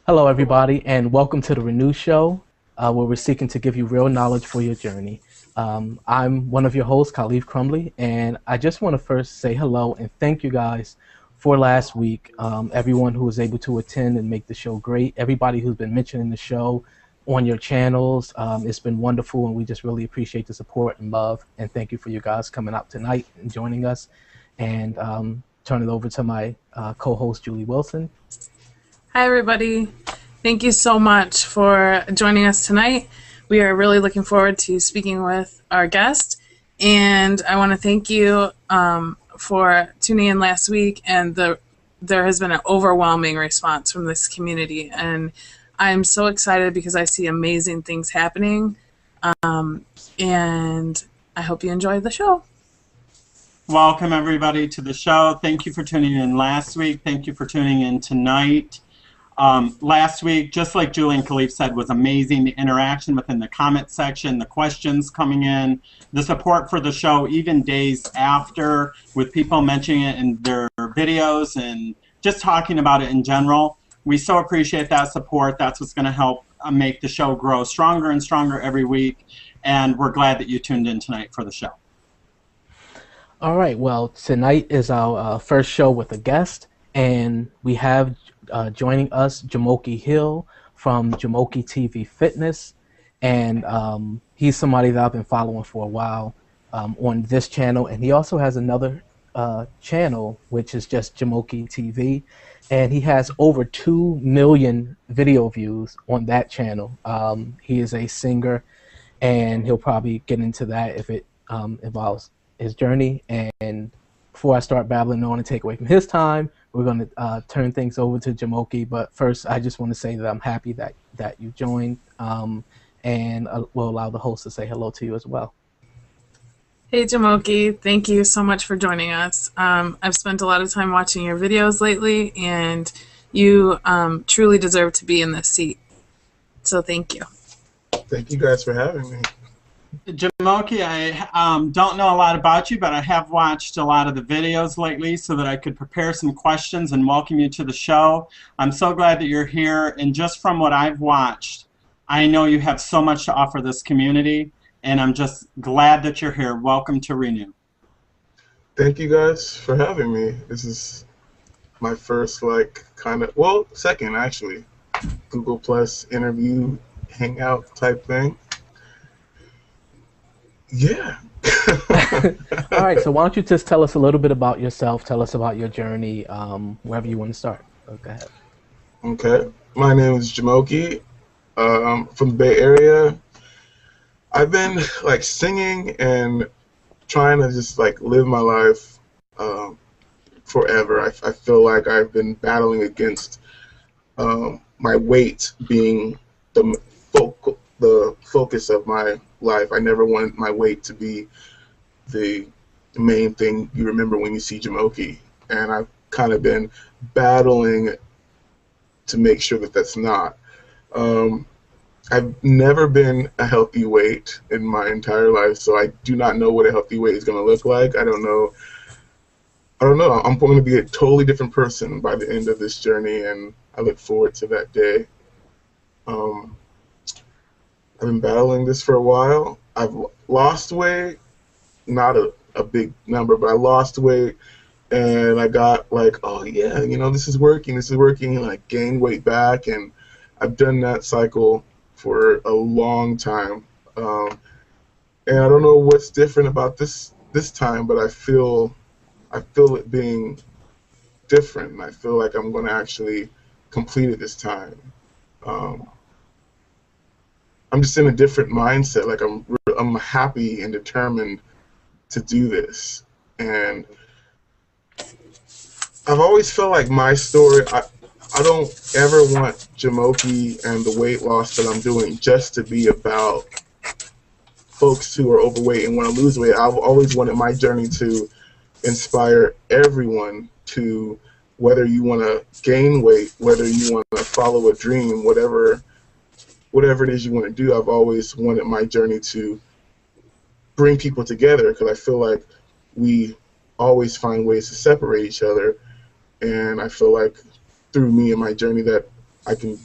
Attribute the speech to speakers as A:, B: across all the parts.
A: Hello, everybody, and welcome to the Renew Show, where we're seeking to give you real knowledge for your journey. I'm one of your hosts, Khalif Crumley, and I just want to first say hello and thank you guys for last week. Everyone who was able to attend and make the show great, everybody who's been mentioning the show on your channels. It's been wonderful, and we just really appreciate the support and love. And thank you for you guys coming out tonight and joining us. And turn it over to my co-host, Julie Wilson.
B: Hi, everybody. Thank you so much for joining us tonight. We are really looking forward to speaking with our guest, and I want to thank you for tuning in last week, and there has been an overwhelming response from this community, and I'm so excited because I see amazing things happening, and I hope you enjoyed the show.
C: Welcome, everybody, to the show. Thank you for tuning in last week. Thank you for tuning in tonight. Last week, just like Julie and Khalif said, was amazing. The interaction within the comment section, the questions coming in, the support for the show, even days after, with people mentioning it in their videos and just talking about it in general. We so appreciate that support. That's what's going to help make the show grow stronger and stronger every week. And we're glad that you tuned in tonight for the show.
A: All right, well, tonight is our first show with a guest, and we have joining us Jumoke Hill from Jumoke TV Fitness, and he's somebody that I've been following for a while on this channel, and he also has another channel which is just Jumoke TV, and he has over 2 million video views on that channel. He is a singer, and he'll probably get into that if it involves his journey. And before I start babbling on and take away from his time, we're going to turn things over to Jumoke. But first, I just want to say that I'm happy that you joined, and we'll allow the host to say hello to you as well.
B: Hey, Jumoke. Thank you so much for joining us. I've spent a lot of time watching your videos lately, and you truly deserve to be in this seat. So thank you.
D: Thank you guys for having me.
C: Jumoke, I don't know a lot about you, but I have watched a lot of the videos lately so that I could prepare some questions and welcome you to the show. I'm so glad that you're here, and just from what I've watched, I know you have so much to offer this community, and I'm just glad that you're here. Welcome to Renew.
D: Thank you guys for having me. This is my first, second actually, Google Plus interview, hangout type thing. Yeah.
A: All right, so why don't you just tell us a little bit about yourself, tell us about your journey, wherever you want to start. Go ahead.
D: Okay. My name is Jumoke. I'm from the Bay Area. I've been singing and trying to just live my life forever. I feel like I've been battling against my weight being the focus of my life. I never wanted my weight to be the main thing you remember when you see Jumoke, and I've kind of been battling to make sure that that's not. I've never been a healthy weight in my entire life, so I do not know what a healthy weight is going to look like. I don't know. I'm going to be a totally different person by the end of this journey, and I look forward to that day. I've been battling this for a while. I've lost weight, not a big number, but I lost weight, and I got oh yeah, this is working, and gained weight back, and I've done that cycle for a long time. And I don't know what's different about this time, but I feel it being different, and I feel like I'm going to actually complete it this time. I'm just in a different mindset. I'm happy and determined to do this, and I've always felt like my story. I don't ever want Jumoke and the weight loss that I'm doing just to be about folks who are overweight and want to lose weight. I've always wanted my journey to inspire everyone to, whether you want to gain weight, whether you want to follow a dream, whatever it is you want to do. I've always wanted my journey to bring people together, because I feel like we always find ways to separate each other, and I feel like through me and my journey that I can,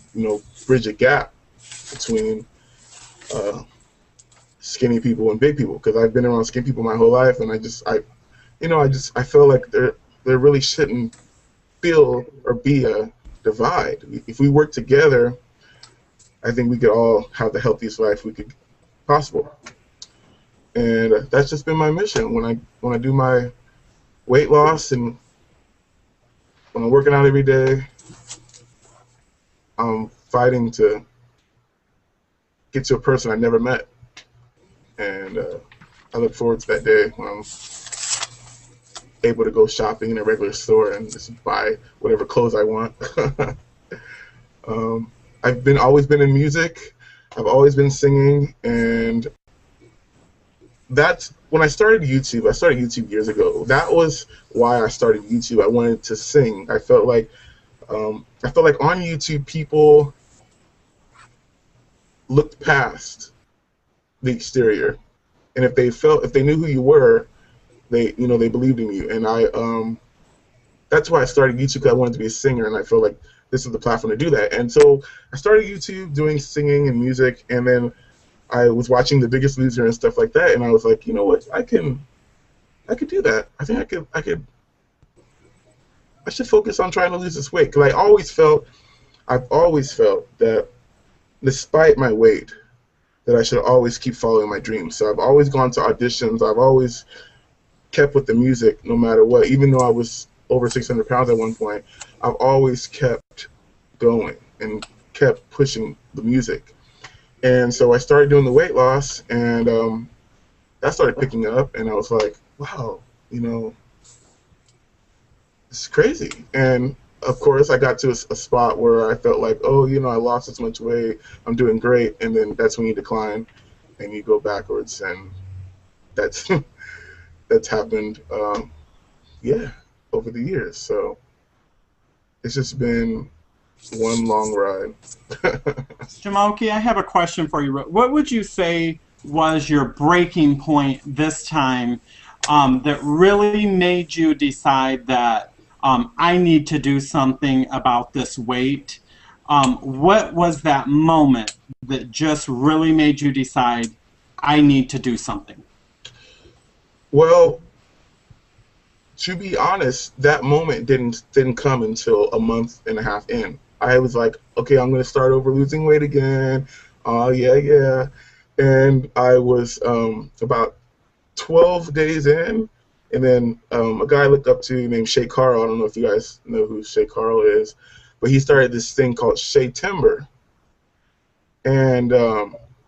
D: bridge a gap between skinny people and big people, because I've been around skinny people my whole life, and I feel like there really shouldn't feel or be a divide. If we work together, I think we could all have the healthiest life we could possible. And that's just been my mission when I do my weight loss, and when I'm working out every day. I'm fighting to get to a person I never met, and I look forward to that day when I'm able to go shopping in a regular store and just buy whatever clothes I want. I've always been in music. I've always been singing, and that's when I started YouTube. I started YouTube years ago. That was why I started YouTube. I wanted to sing. I felt like on YouTube people looked past the exterior, and if they knew who you were, they believed in you. And that's why I started YouTube, because I wanted to be a singer, and I felt like this is the platform to do that. And so I started YouTube doing singing and music, and then I was watching The Biggest Loser and stuff like that, and I was like, you know what, I could do that. I think I should focus on trying to lose this weight, because I've always felt that despite my weight, that I should always keep following my dreams. So I've always gone to auditions. I've always kept with the music no matter what. Even though I was over 600 pounds at one point, I've always kept going and kept pushing the music. And so I started doing the weight loss, and that started picking up, and I was like, wow, it's crazy. And of course, I got to a spot where I felt like, oh, I lost this much weight, I'm doing great, and then that's when you decline and you go backwards, and that's that's happened, over the years. So it's just been one long ride.
C: Jumoke, I have a question for you. What would you say was your breaking point this time that really made you decide that I need to do something about this weight? What was that moment that just really made you decide I need to do something?
D: Well, to be honest, that moment didn't come until a month and a half in. I was like, okay, I'm going to start over losing weight again. Oh, yeah. And I was about 12 days in, and then a guy I looked up to named Shay Carl, I don't know if you guys know who Shay Carl is, but he started this thing called Shay Timber. And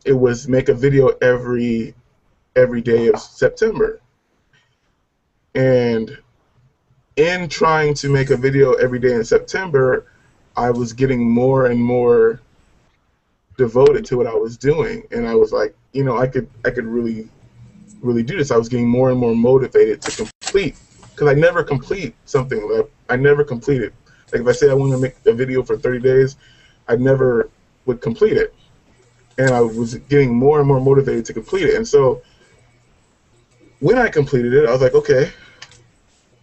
D: it was make a video every day of September. And in trying to make a video every day in September, I was getting more and more devoted to what I was doing, and I was like, I could really do this. I was getting more and more motivated to complete, because I never complete something that I never completed. Like if I say I want to make a video for 30 days, I never would complete it, and I was getting more and more motivated to complete it. And so when I completed it, I was like, okay,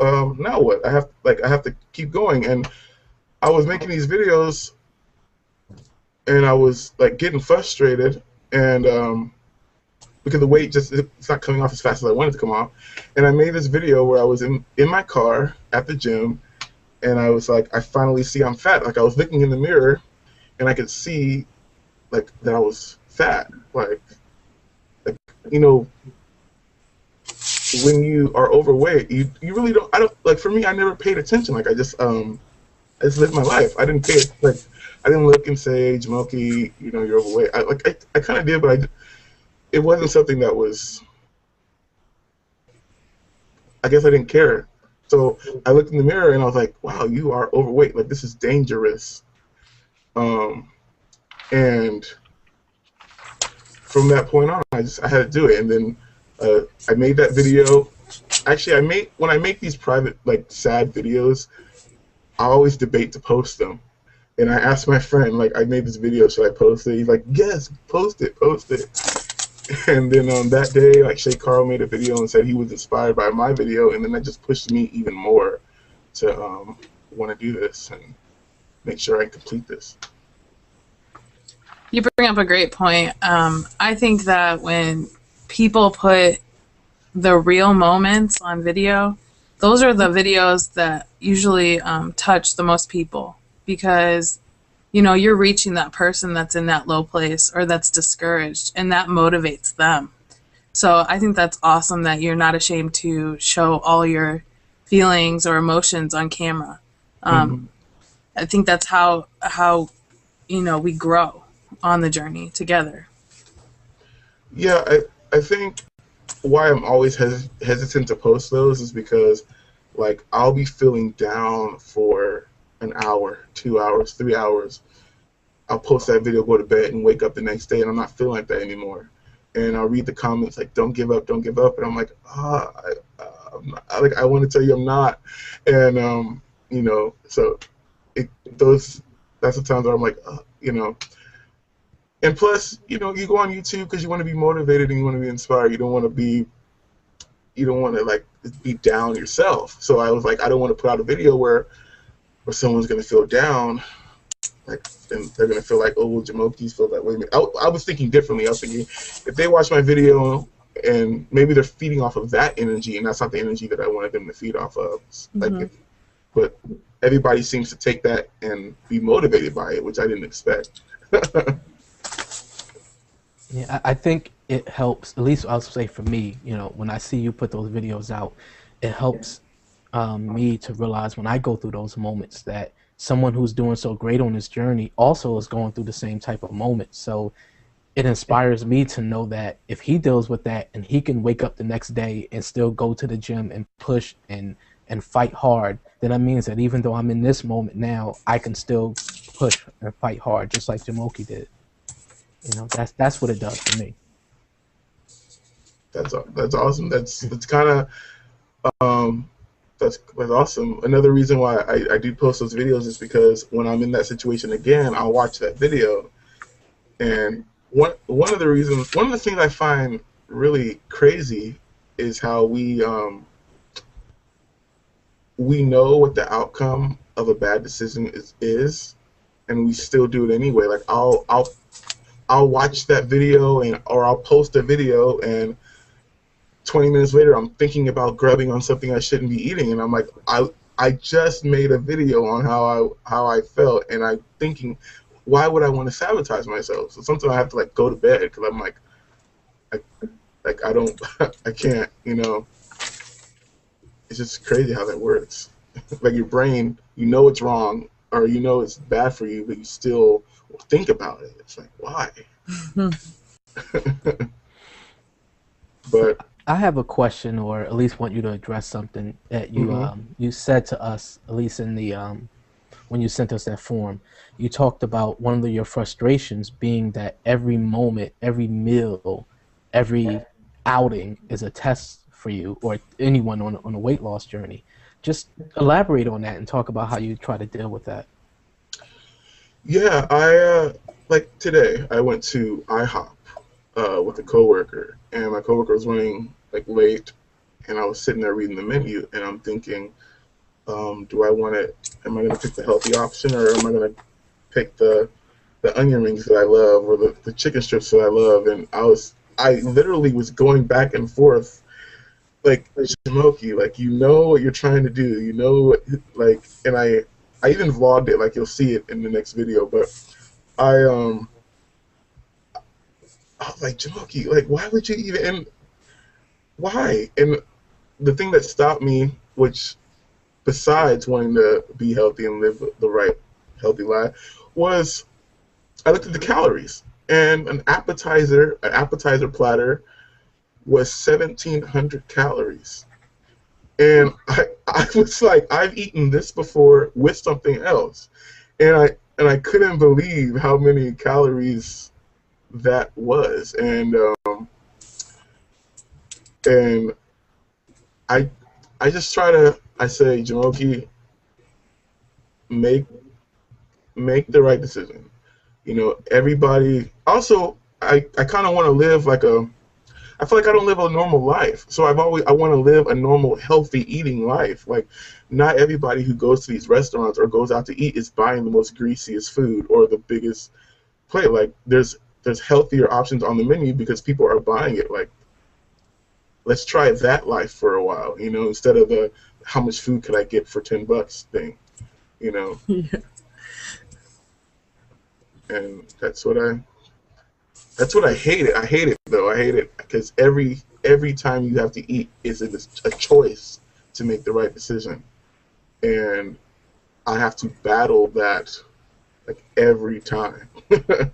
D: now what? I have to keep going. And I was making these videos, and I was like getting frustrated, and because the weight it's not coming off as fast as I wanted to come off. And I made this video where I was in my car at the gym, and I was like, I finally see I'm fat. Like I was looking in the mirror, and I could see like that I was fat. Like when you are overweight, you really don't. For me, I never paid attention. Like I just lived my life. I didn't I didn't look and say, Jumoke, you're overweight. I kind of did, but it wasn't something that was. I guess I didn't care. So I looked in the mirror and I was like, wow, you are overweight. Like this is dangerous. And from that point on, I had to do it. And then I made that video. Actually, when I make these private, sad videos, I always debate to post them. And I asked my friend, I made this video, should I post it? He's like, yes, post it. And then on that day, Shay Carl made a video and said he was inspired by my video, and then that just pushed me even more to want to do this and make sure I complete this.
B: You bring up a great point. I think that when people put the real moments on video, those are the videos that usually touch the most people because, you know, you're reaching that person that's in that low place or that's discouraged, and that motivates them. So I think that's awesome that you're not ashamed to show all your feelings or emotions on camera.
D: Mm-hmm.
B: I think that's how you know we grow on the journey together.
D: Yeah, I think why I'm always hesitant to post those is because, like, I'll be feeling down for an hour, 2 hours, 3 hours. I'll post that video, go to bed, and wake up the next day, and I'm not feeling like that anymore. And I'll read the comments like, "Don't give up, don't give up," and I'm like, I want to tell you I'm not, and you know, so that's the times where I'm like, you know. And plus, you know, you go on YouTube because you want to be motivated and you want to be inspired. You don't want to like be down yourself. So I was like, I don't want to put out a video where someone's gonna feel down, like, and they're gonna feel like, oh, well, Jumoke's feel that way. I was thinking differently. I was thinking, if they watch my video and maybe they're feeding off of that energy, and that's not the energy that I wanted them to feed off of. Like, but everybody seems to take that and be motivated by it, which I didn't expect.
A: Yeah, I think it helps. At least I'll say for me, you know, when I see you put those videos out, it helps me to realize when I go through those moments that someone who's doing so great on this journey also is going through the same type of moment. So it inspires me to know that if he deals with that and he can wake up the next day and still go to the gym and push and fight hard, then that means that even though I'm in this moment now, I can still push and fight hard, just like Jumoke did. You know, that's what it does for me.
D: That's awesome. That's kind of that's awesome. Another reason why I do post those videos is because when I'm in that situation again, I'll watch that video, and one of the things I find really crazy is how we know what the outcome of a bad decision is, and we still do it anyway. Like I'll watch that video or I'll post a video, and 20 minutes later I'm thinking about grubbing on something I shouldn't be eating, and I'm like, I just made a video on how I felt, and I'm thinking, why would I want to sabotage myself? So sometimes I have to like go to bed because I'm like I don't I can't, you know. It's just crazy how that works. Like your brain, you know it's wrong or you know it's bad for you, but you still think about it. It's like, why? But
A: I have a question, or at least want you to address something that you you said to us, at least in the when you sent us that form. You talked about one of your frustrations being that every moment, every meal, every outing is a test for you or anyone on a weight loss journey. Just elaborate on that and talk about how you try to deal with that.
D: yeah, I like today I went to IHOP with a coworker, and my coworker was running like late, and I was sitting there reading the menu, and I'm thinking, do I want to? Am I going to pick the healthy option, or am I going to pick the onion rings that I love, or the chicken strips that I love? And I literally was going back and forth, like, Jumoke, like, you know what you're trying to do, you know what, like, and I even vlogged it, like, you'll see it in the next video, but I was like, Jumoke, like, why would you even, and why? And the thing that stopped me, which besides wanting to be healthy and live the right healthy life, was I looked at the calories, and an appetizer platter was 1,700 calories, and I was like, I've eaten this before with something else, and I couldn't believe how many calories that was, and I just try to, I say, Jumoke, make the right decision. You know, everybody. Also, I kind of want to live like I feel like I don't live a normal life. So I want to live a normal, healthy eating life. Like, not everybody who goes to these restaurants or goes out to eat is buying the most greasiest food or the biggest plate. Like there's healthier options on the menu because people are buying it. Like, let's try that life for a while, you know, instead of the how much food could I get for $10 thing, you know.
B: Yeah.
D: And that's what I hate it. I hate it though. I hate it because every time you have to eat is a choice to make the right decision, and I have to battle that like every time. It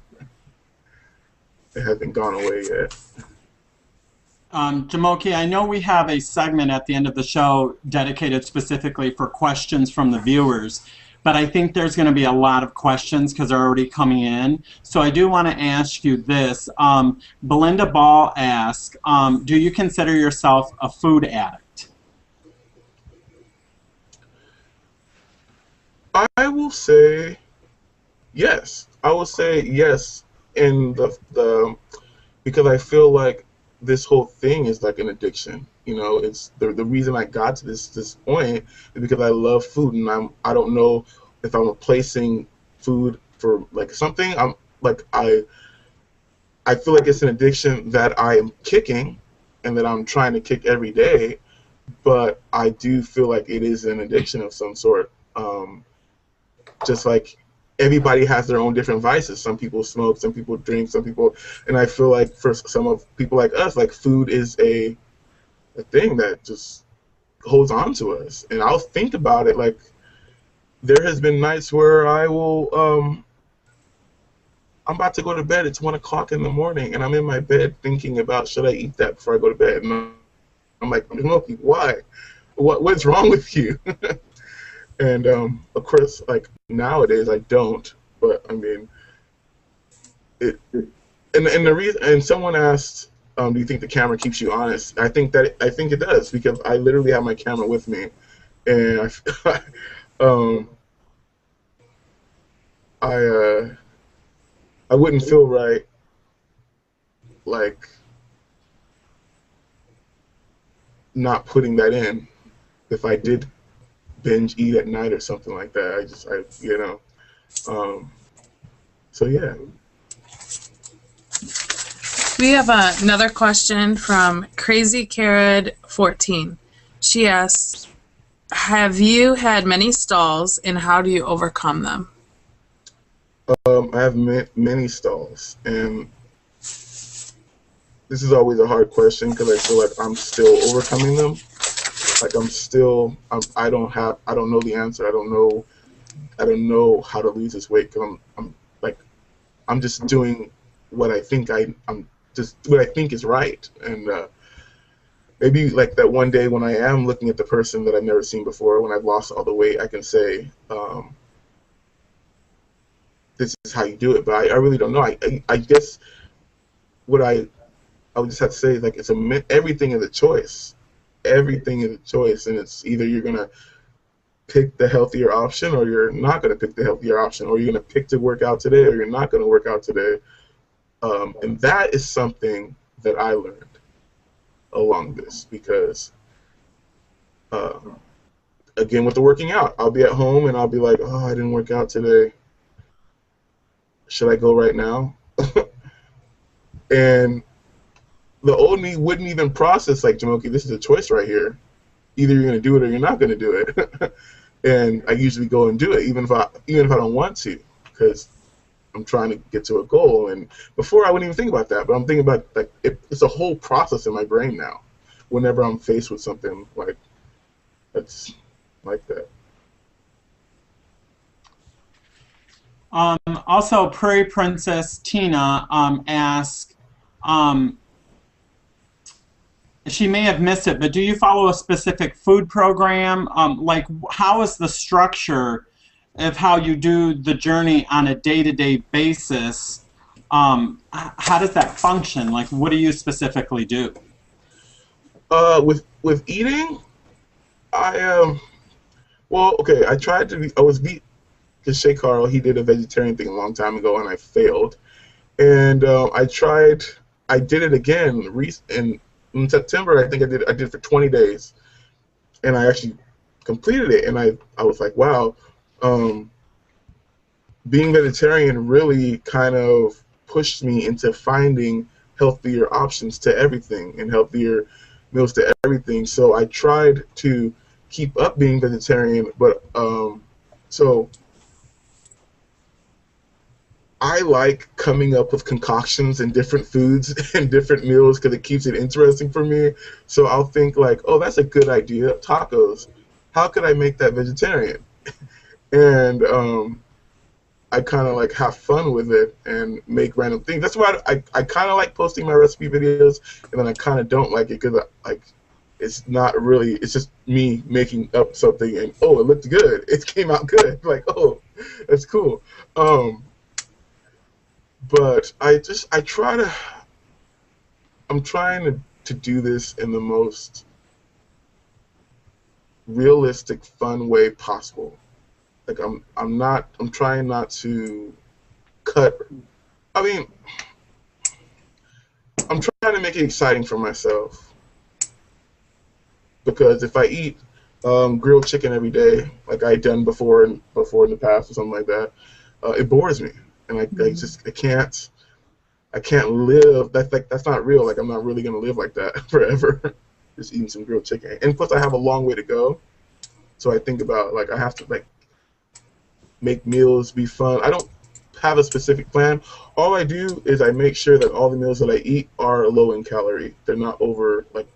D: hasn't gone away yet.
C: Jumoke, I know we have a segment at the end of the show dedicated specifically for questions from the viewers, but I think there's going to be a lot of questions because they're already coming in. So I do want to ask you this. Belinda Ball asks, do you consider yourself a food addict?
D: I will say yes. I will say yes in the because I feel like this whole thing is like an addiction. You know, it's the reason I got to this point is because I love food, and I don't know if I'm replacing food for like something. I'm like I feel like it's an addiction that I am kicking and that I'm trying to kick every day, but I do feel like it is an addiction of some sort. Just like everybody has their own different vices. Some people smoke, some people drink, some people, and I feel like for some of people like us, like food is a thing that just holds on to us. And I'll think about it. Like there has been nights where I will, I'm about to go to bed. It's 1 o'clock in the morning, and I'm in my bed thinking about should I eat that before I go to bed. And I'm like, Jumoke, why? What's wrong with you? And of course, like nowadays, I don't. But I mean, and the reason. And someone asked, do you think the camera keeps you honest? I think it does because I literally have my camera with me, and I wouldn't feel right, like not putting that in if I did binge eat at night or something like that. You know, so yeah.
B: We have another question from Crazy Carrot 14. She asks, have you had many stalls and how do you overcome them?
D: I have many stalls, and this is always a hard question because I feel like I'm still overcoming them. Like I don't know the answer. I don't know how to lose this weight because I'm just doing what I think what I think is right. And maybe like that one day when I am looking at the person that I've never seen before, when I've lost all the weight, I can say, this is how you do it. But I really don't know. I guess what I would just have to say is like everything is a choice. Everything is a choice, and it's either you're gonna pick the healthier option or you're not gonna pick the healthier option, or you're gonna pick to work out today or you're not gonna work out today. And that is something that I learned along this because, again, with the working out, I'll be at home and I'll be like, oh, I didn't work out today. Should I go right now? And the old me wouldn't even process like, Jumoke, this is a choice right here. Either you're going to do it or you're not going to do it. And I usually go and do it, even if I don't want to, because I'm trying to get to a goal. And before I wouldn't even think about that, but I'm thinking about like it's a whole process in my brain now. Whenever I'm faced with something like that's like that.
C: Also, Prairie Princess Tina asked, she may have missed it, but do you follow a specific food program? Like, how is the structure of how you do the journey on a day-to-day basis? How does that function? Like, what do you specifically do?
D: With eating, well, okay, I was beat because Shay Carl, he did a vegetarian thing a long time ago, and I failed. And I did it again in September. I think I did for 20 days, and I actually completed it. And I was like, wow, being vegetarian really kind of pushed me into finding healthier options to everything and healthier meals to everything. So I tried to keep up being vegetarian, but so I like coming up with concoctions and different foods and different meals because it keeps it interesting for me. So I'll think like, oh, that's a good idea, tacos. How could I make that vegetarian? And I kind of like have fun with it and make random things. That's why I kind of like posting my recipe videos, and then I kind of don't like it because like it's not really. It's just me making up something, and oh, it looked good. It came out good. Like, oh, that's cool. But I try to. I'm trying to do this in the most realistic, fun way possible. Like I'm trying not to cut. I mean, I'm trying to make it exciting for myself because if I eat grilled chicken every day, like I done before in the past or something like that, it bores me, and I can't live. That's not real. Like I'm not really gonna live like that forever, just eating some grilled chicken. And plus, I have a long way to go, so I think about like I have to like make meals be fun. I don't have a specific plan. All I do is I make sure that all the meals that I eat are low in calorie. They're not over like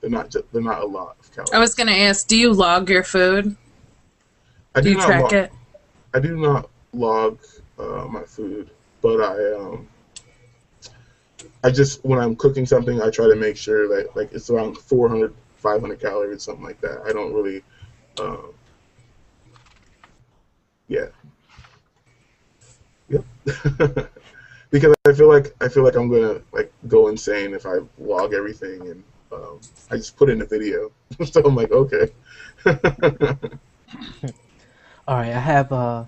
D: they're not a lot of calories.
B: I was going to ask, do you log your food? Do you track it?
D: I do not log my food, but I just when I'm cooking something, I try to make sure that like it's around 400, 500 calories, something like that. I don't really yeah. Yep. Because I feel like I'm gonna like go insane if I log everything, and I just put in a video. So I'm like, okay.
A: All right, I have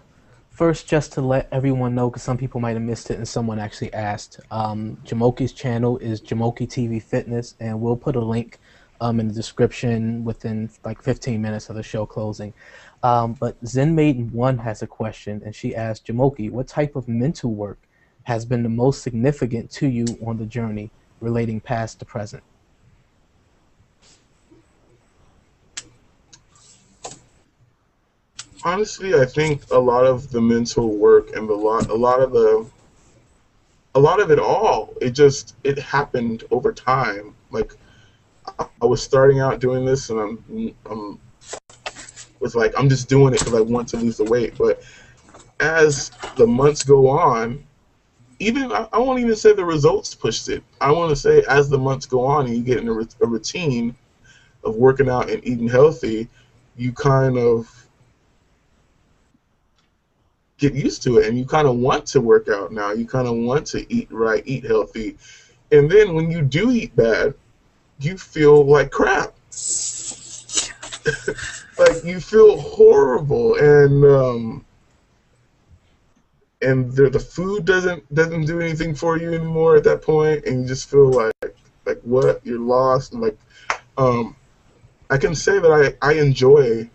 A: first just to let everyone know because some people might have missed it and someone actually asked. Jumoke's channel is Jumoke TV Fitness, and we'll put a link in the description within like 15 minutes of the show closing. But Zen Maiden 1 has a question, and she asked, Jumoke, what type of mental work has been the most significant to you on the journey relating past to present?
D: Honestly, I think a lot of the mental work and a lot of it all, it happened over time. Like I was starting out doing this, and I'm just doing it because I want to lose the weight. But as the months go on, even I won't even say the results pushed it. I want to say as the months go on and you get in a routine of working out and eating healthy, you kind of get used to it, and you kind of want to work out now. You kind of want to eat right, eat healthy. And then when you do eat bad, you feel like crap. Like you feel horrible, and the food doesn't do anything for you anymore at that point, and you just feel like what, you're lost. And like I can say that I enjoy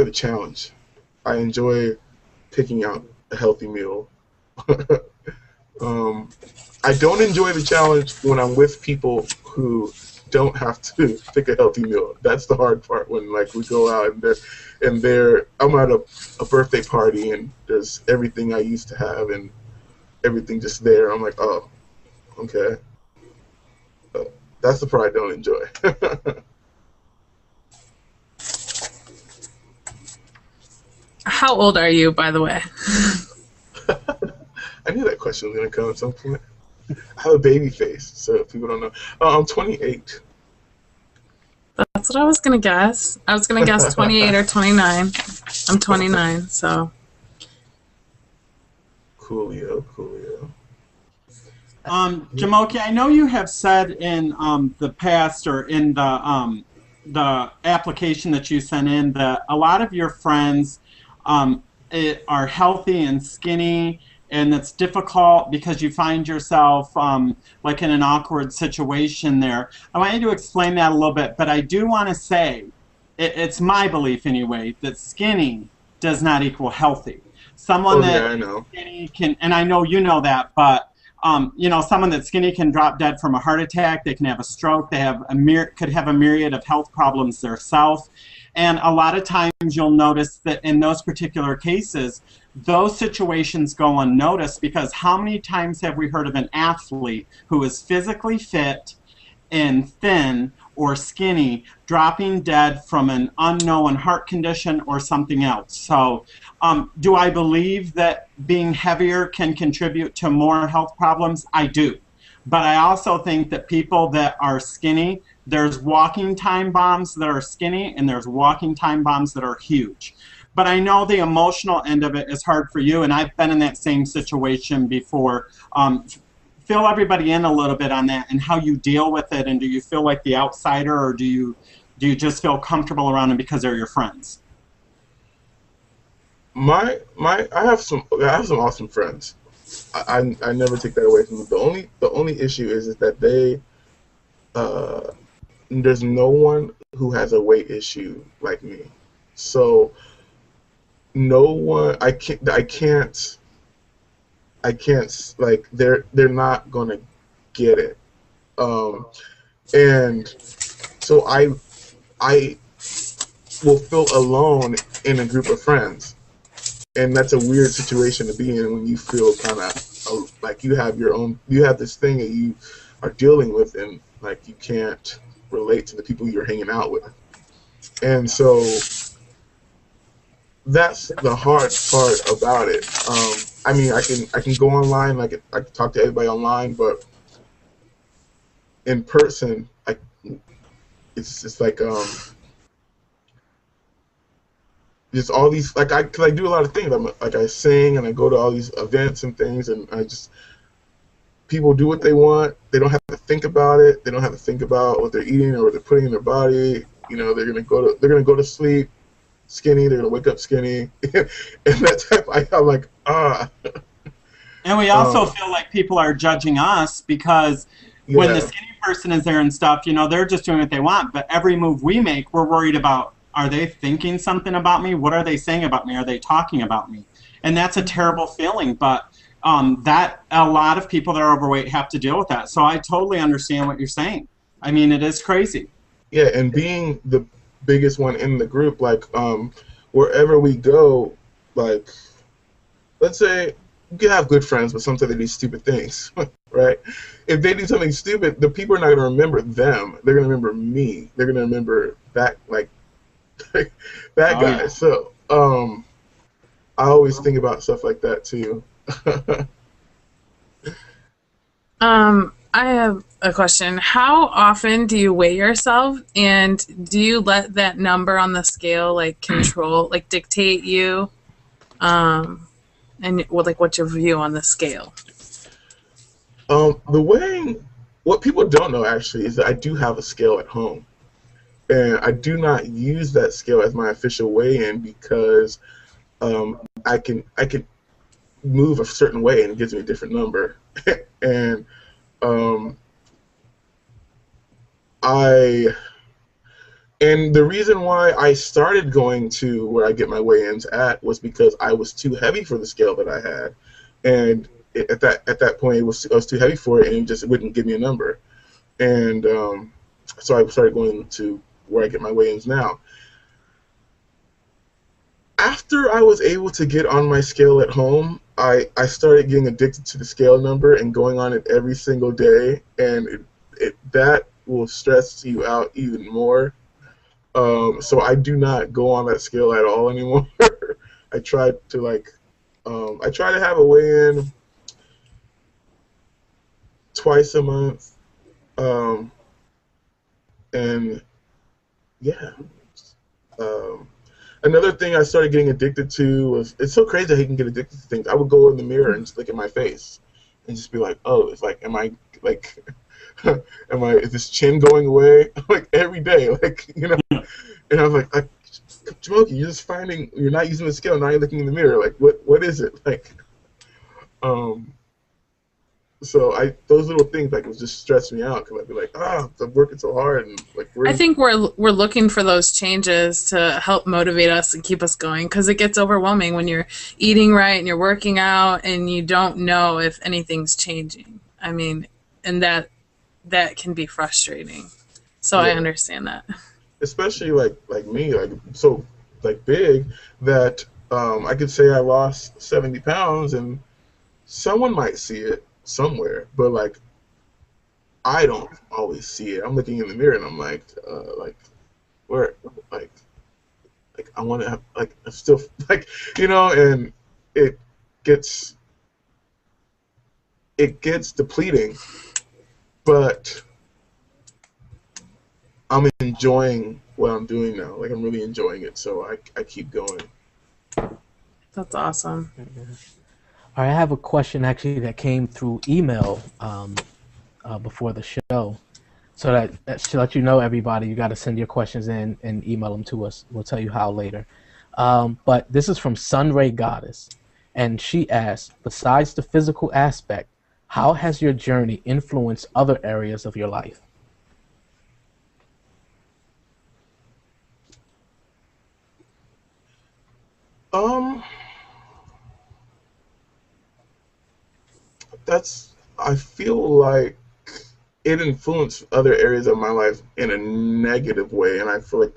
D: the challenge. I enjoy picking out a healthy meal. I don't enjoy the challenge when I'm with people who don't have to pick a healthy meal. That's the hard part, when like we go out and I'm at a birthday party and there's everything I used to have and everything just there. I'm like, oh, okay. That's the part I don't enjoy.
B: How old are you, by the way?
D: I knew that question was going to come at some point. I have a baby face, so if people don't know. I'm 28.
B: That's what I was going to guess. I was going to guess 28 or 29. I'm 29, so.
D: Coolio.
C: Jumoke, I know you have said in the past or in the application that you sent in that a lot of your friends are healthy and skinny, and it's difficult because you find yourself like in an awkward situation there. I want you to explain that a little bit, but I do want to say, it's my belief anyway, that skinny does not equal healthy. Someone
D: Oh yeah,
C: that
D: I
C: is
D: know.
C: skinny can, and I know you know that, but you know, someone that's skinny can drop dead from a heart attack. They can have a stroke. They have could have a myriad of health problems themselves. And a lot of times you'll notice that in those particular cases, those situations go unnoticed, because how many times have we heard of an athlete who is physically fit and thin or skinny dropping dead from an unknown heart condition or something else? So do I believe that being heavier can contribute to more health problems? I do. But I also think that people that are skinny, there's walking time bombs that are skinny and there's walking time bombs that are huge. But I know the emotional end of it is hard for you, and I've been in that same situation before. Fill everybody in a little bit on that and how you deal with it, and do you feel like the outsider, or do you just feel comfortable around them because they're your friends?
D: I have some awesome friends. I never take that away from them. The only issue is that they there's no one who has a weight issue like me. So no one, I can't like they're not gonna get it. And so I will feel alone in a group of friends, and that's a weird situation to be in when you feel kind of like you have this thing that you are dealing with, and like you can't relate to the people you're hanging out with. And so that's the hard part about it. I mean, I can go online, I can talk to everybody online, but in person, it's just like just all these, like, cause I do a lot of things. I sing and I go to all these events and things, and people do what they want. They don't have to think about it. They don't have to think about what they're eating or what they're putting in their body. You know, they're gonna go to sleep skinny. They're gonna wake up skinny, and that type. I'm like, ah.
C: And we also feel like people are judging us because when the skinny person is there and stuff, you know, they're just doing what they want. But every move we make, we're worried about, are they thinking something about me? What are they saying about me? Are they talking about me? And that's a terrible feeling. But that a lot of people that are overweight have to deal with that. So I totally understand what you're saying. I mean, it is crazy.
D: Yeah, and being the biggest one in the group, like wherever we go, like let's say you can have good friends, but sometimes they do stupid things, right? If they do something stupid, the people are not going to remember them. They're going to remember me. They're going to remember that, like, that guy. Yeah. So I always think about stuff like that too.
B: I have a question. How often do you weigh yourself, and do you let that number on the scale like control, like dictate you? And like, what's your view on the scale?
D: The weighing, what people don't know actually is that I do have a scale at home, and I do not use that scale as my official weigh-in because I can move a certain way and it gives me a different number. And the reason why I started going to where I get my weigh-ins at was because I was too heavy for the scale that I had, and at that point I was too heavy for it, and it just wouldn't give me a number. And so I started going to where I get my weigh-ins now. After I was able to get on my scale at home, I started getting addicted to the scale number and going on it every single day, and that will stress you out even more. So I do not go on that scale at all anymore. I try to have a weigh-in twice a month, and yeah. Another thing I started getting addicted to was, it's so crazy how you can get addicted to things. I would go in the mirror and just look at my face and just be like, oh, it's like, am I is this chin going away? Like every day, like, you know. And I was like, Jumoke, you're not using the scale, now you're looking in the mirror. Like, what is it? Like, So those little things like would just stress me out because I'd be like, I'm working so hard and like
B: I think we're looking for those changes to help motivate us and keep us going, because it gets overwhelming when you're eating right and you're working out and you don't know if anything's changing. I mean, and that can be frustrating. So I
D: yeah,
B: understand that.
D: especially like me like so like big that I could say I lost 70 pounds and someone might see it somewhere, but like I don't always see it. I'm looking in the mirror and I'm like where like I want to have like I'm still like and it gets it gets depleting, but I'm enjoying what I'm doing now. Like I'm really enjoying it, so I keep going.
B: That's awesome.
A: All right, I have a question actually that came through email before the show. So that should let you know, everybody, you got to send your questions in and email them to us. We'll tell you how later. But this is from Sunray Goddess, and she asks, besides the physical aspect, how has your journey influenced other areas of your life?
D: Um, I feel like it influenced other areas of my life in a negative way, and I feel like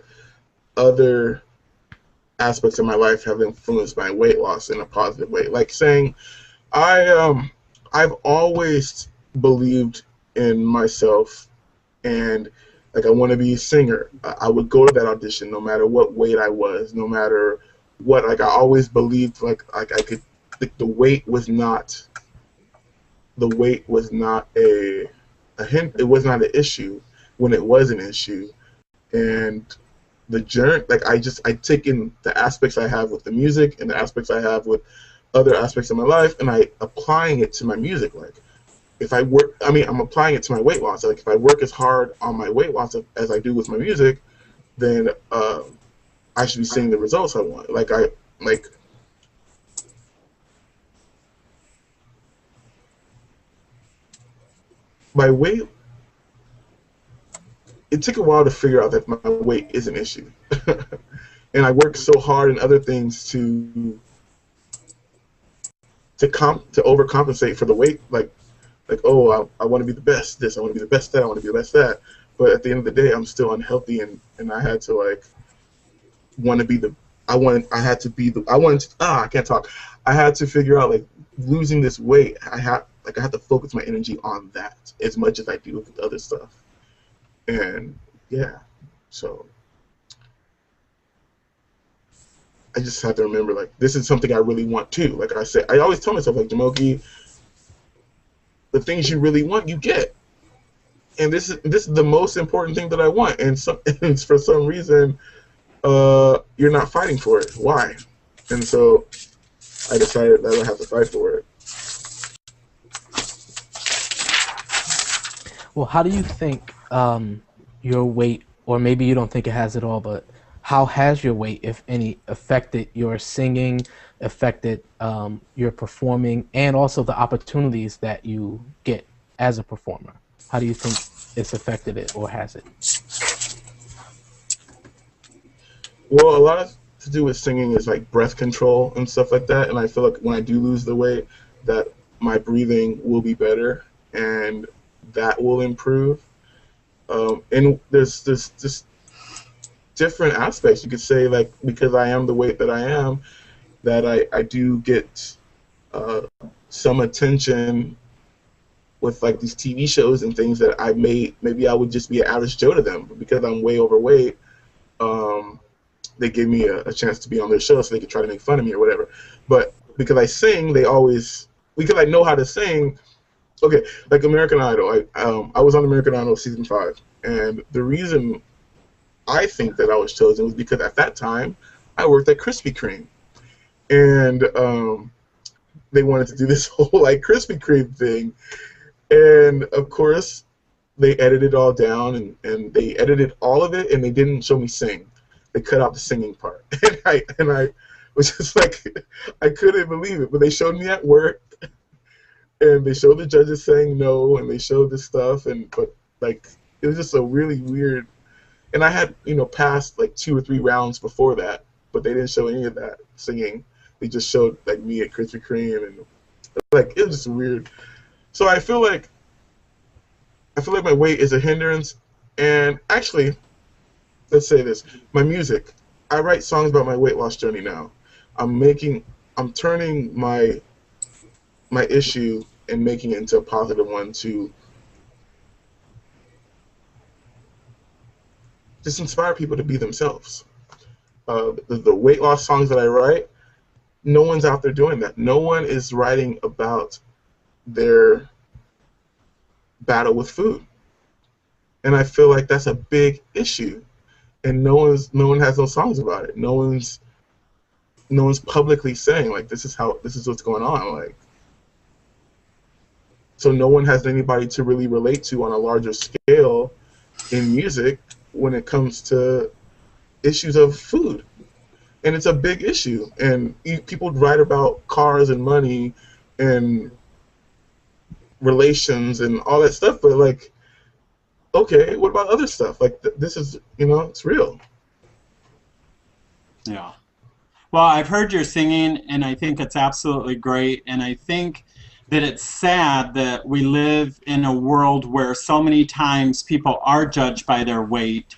D: other aspects of my life have influenced my weight loss in a positive way. Like saying, I've always believed in myself, and like I want to be a singer. I would go to that audition no matter what weight I was, no matter what. Like I always believed like I could. Like the weight was not a hint. It was not an issue when it was an issue, and the journey, like I take in the aspects I have with the music and the aspects I have with other aspects of my life, and I applying it to my music. Like if I work, I mean, I'm applying it to my weight loss. Like if I work as hard on my weight loss as I do with my music, then I should be seeing the results I want. Like my weight. It took a while to figure out that my weight is an issue, and I worked so hard in other things to overcompensate for the weight. Like oh, I want to be the best this, I want to be the best that, I want to be the best that. But at the end of the day, I'm still unhealthy, and I had to like want to be the I had to be the I wanted to, I can't talk. I had to figure out like losing this weight. I had to focus my energy on that as much as I do with other stuff. And yeah, so I just have to remember like this is something I really want too. Like I said, I always tell myself like Jumoke, the things you really want, you get. And this is the most important thing that I want. And for some reason, you're not fighting for it. Why? And so I decided that I have to fight for it.
A: Well, how do you think your weight, or maybe you don't think it has at all, but how has your weight, if any, affected your singing, affected your performing, and also the opportunities that you get as a performer? How do you think it's affected it, or has it?
D: Well, a lot to do with singing is like breath control and stuff like that. And I feel like when I do lose the weight, that my breathing will be better and that will improve. And there's just different aspects. You could say like because I am the weight that I am, that I do get some attention with like these TV shows and things that maybe I would just be an average Joe to them, but because I'm way overweight, they give me a chance to be on their show so they could try to make fun of me or whatever. But because I sing, because I know how to sing. Okay, like American Idol, I was on American Idol season 5, and the reason I think that I was chosen was because at that time I worked at Krispy Kreme, and they wanted to do this whole like Krispy Kreme thing, and of course they edited it all down, and they edited all of it, and they didn't show me sing. They cut out the singing part, and I was just like, I couldn't believe it. But they showed me at work, and they showed the judges saying no, and they showed this stuff, but like it was just a really weird. And I had passed like 2 or 3 rounds before that, but they didn't show any of that singing. They just showed like me at Krispy Kreme, and like it was just weird. So I feel like my weight is a hindrance. And actually, let's say this: my music. I write songs about my weight loss journey now. I'm turning my issue and making it into a positive one to just inspire people to be themselves. The weight loss songs that I write, no one's out there doing that. No one is writing about their battle with food, and I feel like that's a big issue. And no one has those songs about it. No one's publicly saying like this is what's going on. Like, so no one has anybody to really relate to on a larger scale in music when it comes to issues of food. And it's a big issue. And people write about cars and money and relations and all that stuff, but like, okay, what about other stuff? Like this is, it's real.
C: Yeah. Well, I've heard your singing, and I think it's absolutely great. And I think that it's sad that we live in a world where so many times people are judged by their weight,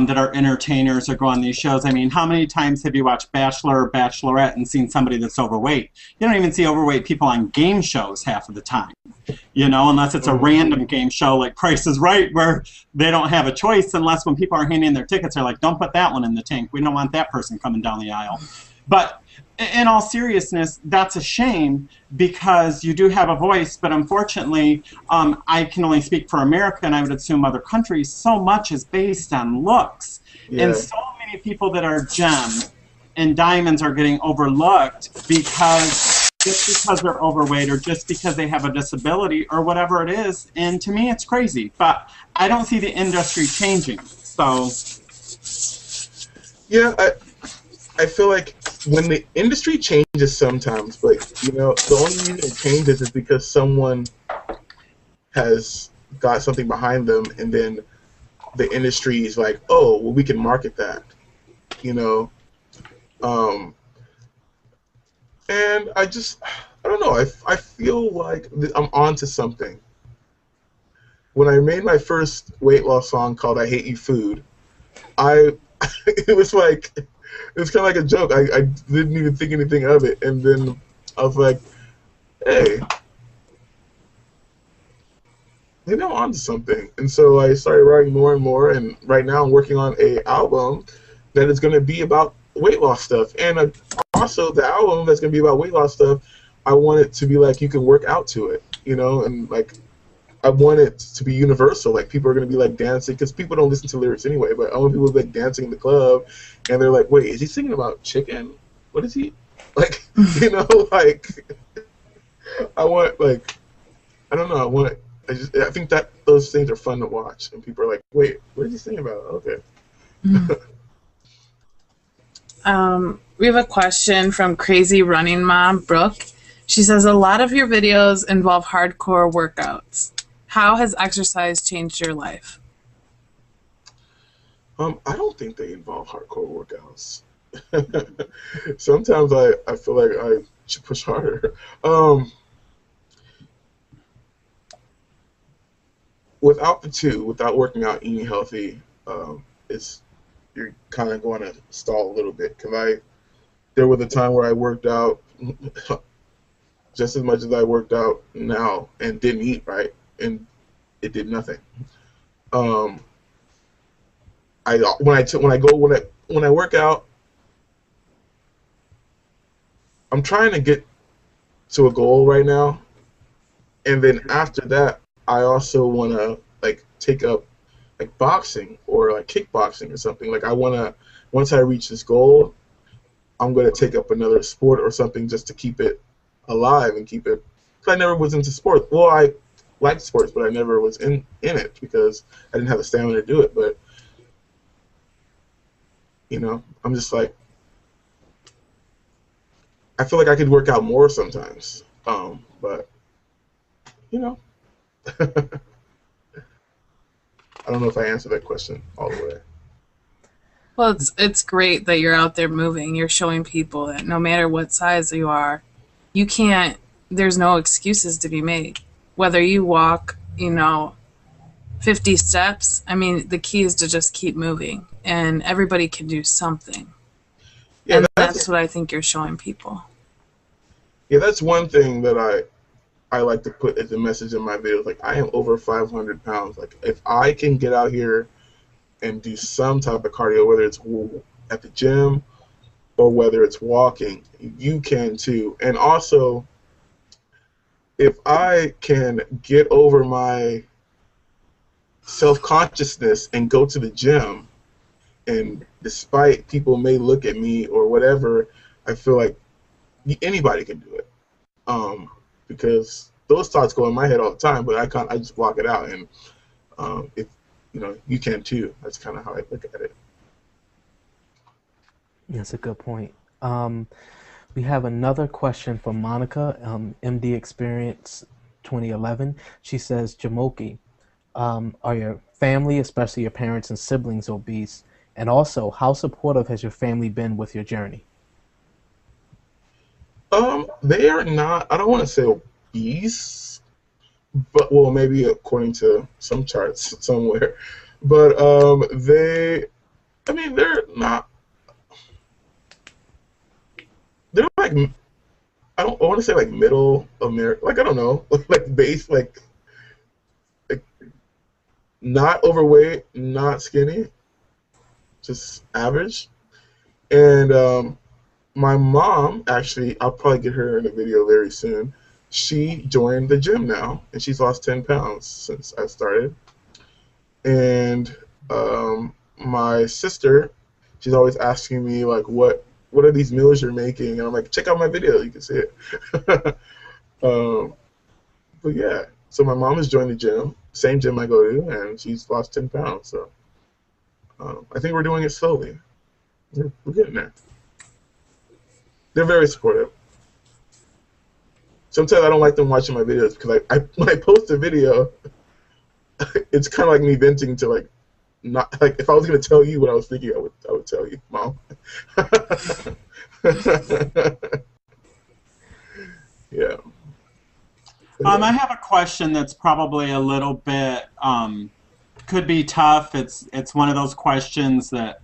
C: that are entertainers or go on these shows. I mean, how many times have you watched Bachelor or Bachelorette and seen somebody that's overweight? You don't even see overweight people on game shows half of the time, unless it's a random game show like Price is Right, where they don't have a choice, unless when people are handing their tickets, they're like, don't put that one in the tank. We don't want that person coming down the aisle. But in all seriousness, that's a shame, because you do have a voice, but unfortunately, I can only speak for America, and I would assume other countries, so much is based on looks. Yeah. And so many people that are gems and diamonds are getting overlooked just because they're overweight or just because they have a disability or whatever it is. And to me, it's crazy. But I don't see the industry changing. So
D: yeah, I feel like when the industry changes sometimes, but the only reason it changes is because someone has got something behind them, and then the industry is like, oh, well, we can market that, and I don't know, I feel like I'm onto something. When I made my first weight loss song called "I Hate You Food," it was like, it's kind of like a joke. I didn't even think anything of it, and then I was like, hey, maybe I'm onto something. And so I started writing more and more, and right now I'm working on an album that is going to be about weight loss stuff. And also the album that's going to be about weight loss stuff, I want it to be like you can work out to it, and like I want it to be universal. Like people are going to be like dancing, because people don't listen to lyrics anyway, but I want people to be like dancing in the club, and they're like, wait, is he singing about chicken? What is he? Like, like I want, like, I don't know, I think that those things are fun to watch, and people are like, wait, what is he singing about? Okay.
B: We have a question from Crazy Running Mom, Brooke. She says, a lot of your videos involve hardcore workouts. How has exercise changed your life?
D: I don't think they involve hardcore workouts. Sometimes I feel like I should push harder. Without working out, eating healthy, you're kind of going to stall a little bit. There was a time where I worked out just as much as I worked out now and didn't eat right, and it did nothing. When I work out, I'm trying to get to a goal right now, and then after that, I also want to like take up like boxing or like kickboxing or something. Like once I reach this goal, I'm gonna take up another sport or something just to keep it alive and keep it. Cause I never was into sports. Well, I liked sports, but I never was in it because I didn't have the stamina to do it. But I'm just like, I feel like I could work out more sometimes. But you know, I don't know if I answered that question all the way.
B: Well, it's great that you're out there moving. You're showing people that no matter what size you are, you can't. There's no excuses to be made. Whether you walk, 50 steps. I mean, the key is to just keep moving, and everybody can do something.
D: Yeah,
B: And that's what I think you're showing people.
D: Yeah, that's one thing that I like to put as a message in my videos. Like, I am over 500 pounds. Like, if I can get out here and do some type of cardio, whether it's at the gym or whether it's walking, you can too. And also, if I can get over my self-consciousness and go to the gym, and despite people may look at me or whatever, I feel like anybody can do it. Because those thoughts go in my head all the time, but I just block it out, and if you can too. That's kind of how I look at it.
A: That's a good point. We have another question from Monica, MD Experience 2011. She says, Jumoke, are your family, especially your parents and siblings, obese? And also, how supportive has your family been with your journey?
D: They are not, I don't want to say obese, but, well, maybe according to some charts somewhere, but they're not, they're like, I want to say like middle America, like, I don't know, like base, like not overweight, not skinny, just average. And my mom, actually, I'll probably get her in a video very soon. She joined the gym now, and she's lost 10 pounds since I started. And my sister, she's always asking me, like, what are these meals you're making? And I'm like, check out my video, you can see it. But yeah, so my mom has joined the gym, same gym I go to, and she's lost 10 pounds. So I think we're doing it slowly. We're getting there. They're very supportive. Sometimes I don't like them watching my videos because when I post a video, it's kind of like me venting to, like, not like, if I was gonna tell you what I was thinking, I would tell you, Mom. Yeah.
C: I have a question that's probably a little bit could be tough. It's one of those questions that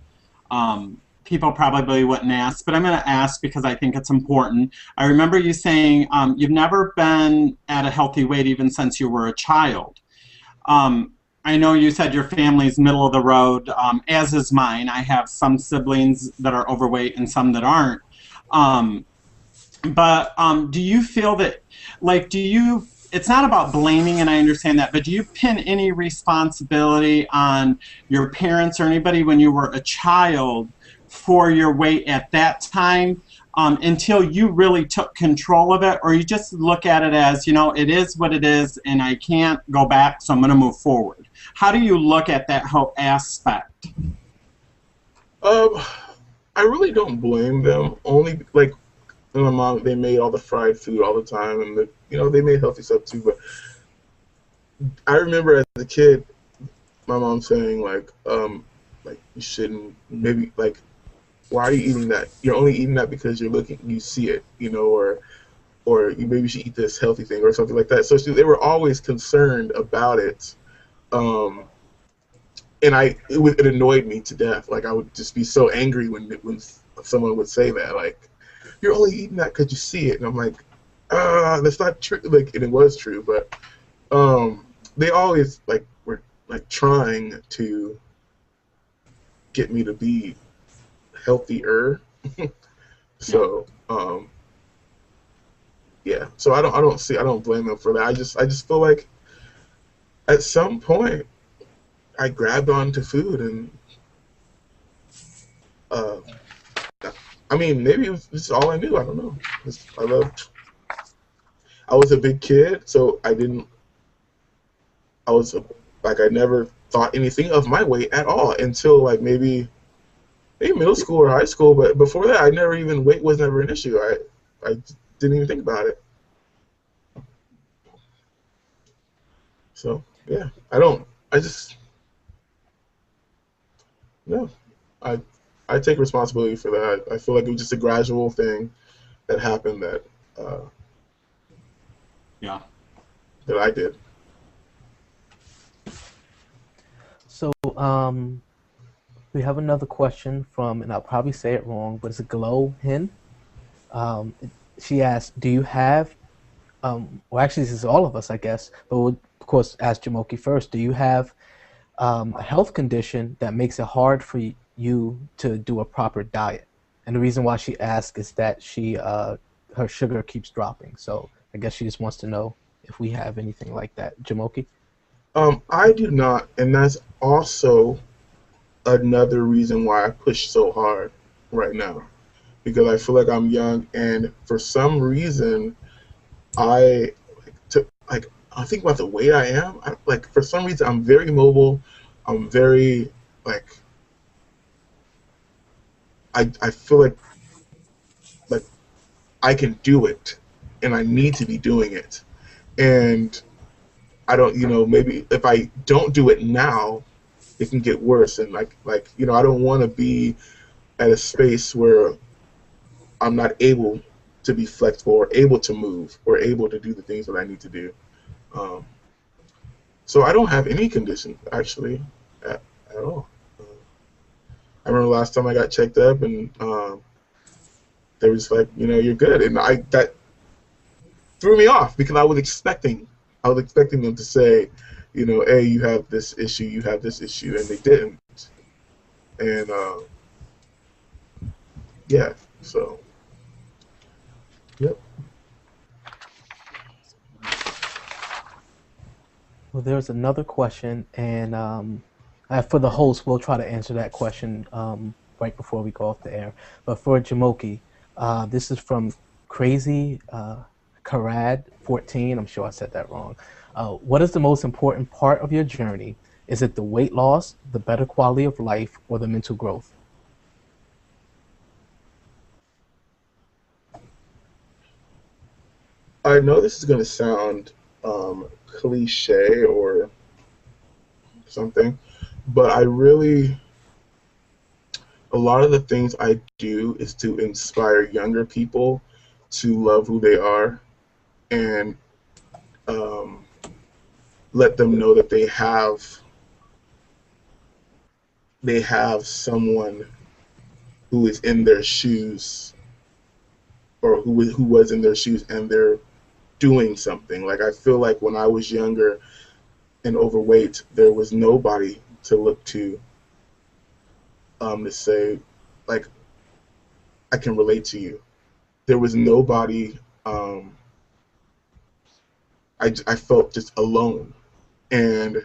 C: people probably wouldn't ask, but I'm going to ask because I think it's important. I remember you saying you've never been at a healthy weight even since you were a child. I know you said your family's middle of the road, as is mine. I have some siblings that are overweight and some that aren't. But do you feel that, like, it's not about blaming, and I understand that, but do you pin any responsibility on your parents or anybody when you were a child for your weight at that time until you really took control of it, or you just look at it as, it is what it is and I can't go back, so I'm going to move forward? How do you look at that whole aspect?
D: I really don't blame them. Only, like, my mom, they made all the fried food all the time, and they made healthy stuff too. But I remember as a kid, my mom saying, like you shouldn't, maybe, like, why are you eating that? You're only eating that because you see it, or you maybe should eat this healthy thing or something like that. So they were always concerned about it, and it annoyed me to death. Like, I would just be so angry when someone would say that, like, you're only eating that because you see it, and I'm like, that's not true. Like, and it was true, but they always, like, were, like, trying to get me to be healthier. So yeah, so I don't blame them for that. I just feel like at some point I grabbed onto food, and I mean, maybe it was just all I knew. I don't know. I was a big kid, so I never thought anything of my weight at all until, like, maybe middle school or high school. But before that, weight was never an issue. I didn't even think about it. So yeah, I don't. I just no. I I take responsibility for that. I feel like it was just a gradual thing that happened uh,
C: Yeah.
D: that I did.
A: So, we have another question from, and I'll probably say it wrong, but it's a Glow Hen. Um, she asked, "Do you have?" Well, actually, this is all of us, I guess. But we'll, of course, ask Jamoki first. Do you have a health condition that makes it hard for you to do a proper diet? And the reason why she asked is that her sugar keeps dropping. So I guess she just wants to know if we have anything like that. Jamoki?
D: I do not, and that's also another reason why I push so hard right now, because I feel like I'm young, and for some reason I like I think about the way I am. Like for some reason I'm very mobile. I'm very like I feel like I can do it, and I need to be doing it. And I don't, maybe if I don't do it now, it can get worse. And I don't want to be at a space where I'm not able to be flexible or able to move or able to do the things that I need to do. Um, so I don't have any conditions actually at all. I remember last time I got checked up, and they were just like, you're good, and that threw me off because I was expecting them to say, hey, you have this issue, and they didn't. And yeah, so yep.
A: Well, there's another question, and for the host, we'll try to answer that question right before we go off the air. But for Jamoki, this is from Crazy Karad 14. I'm sure I said that wrong. What is the most important part of your journey? Is it the weight loss, the better quality of life, or the mental growth?
D: I know this is going to sound cliche or something, but a lot of the things I do is to inspire younger people to love who they are, and um, let them know that they have someone who is in their shoes, or who was in their shoes, and they're doing something. Like I feel like when I was younger and overweight, there was nobody to look to say, like, I can relate to you. There was nobody. I felt just alone, and